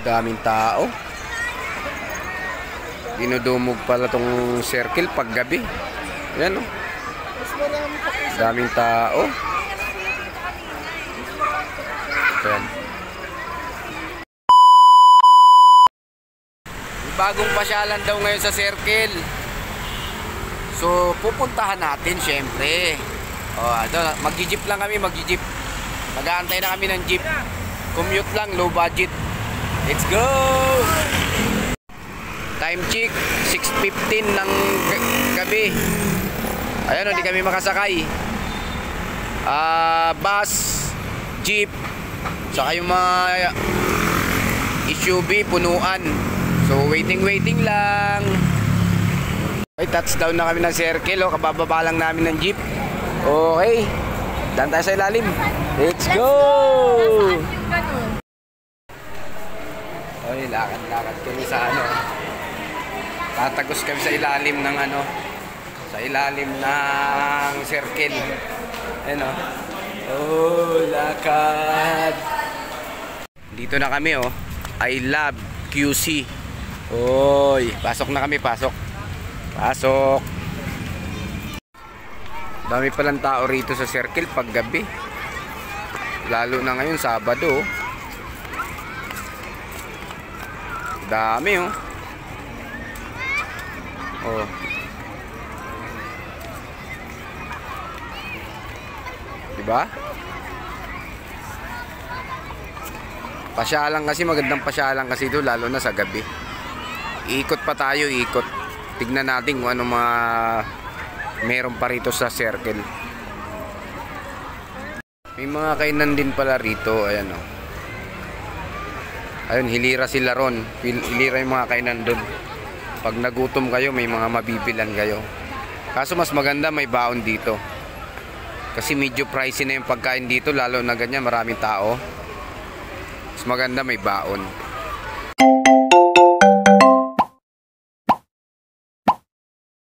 Daming tao. Dinudumog pala tong circle pag gabi. Ayan, oh. Daming tao. Ayan. Bagong pasyalan daw ngayon sa circle. So pupuntahan natin syempre. Magji-jeep lang kami, magji-jeep. Mag-aantay na kami ng jeep. Commute lang, low budget. Let's go! Time check, 6:15 ng gabi. Ayan, hindi kami makasakay. Bus, jeep, saka yung mga SUV, punuan. So waiting lang. Okay, touchdown na kami ng circle. Kabababa lang namin ng jeep. Okay, daan tayo sa ilalim. Let's go! Okay, lakad kami sa tatagos kami sa ilalim ng sa ilalim ng circle. Ayan, lakad. Dito na kami, I love QC. Oy, pasok na kami, pasok. Dami palang tao rito sa circle pag gabi. Lalo na ngayon, Sabado. Dami, Diba? Pasyalan kasi, magandang pasyalan kasi ito, lalo na sa gabi. Iikot pa tayo, ikot. Tignan natin kung ano mga meron pa rito sa circle. May mga kainan din pala rito. Ayan, ayun, hilira sila ron. Hilira yung mga kainan doon. Pag nagutom kayo, may mga mabibilan kayo. Kaso mas maganda may baon dito. Kasi medyo pricey na yung pagkain dito, lalo na ganyan, maraming tao. Mas maganda may baon.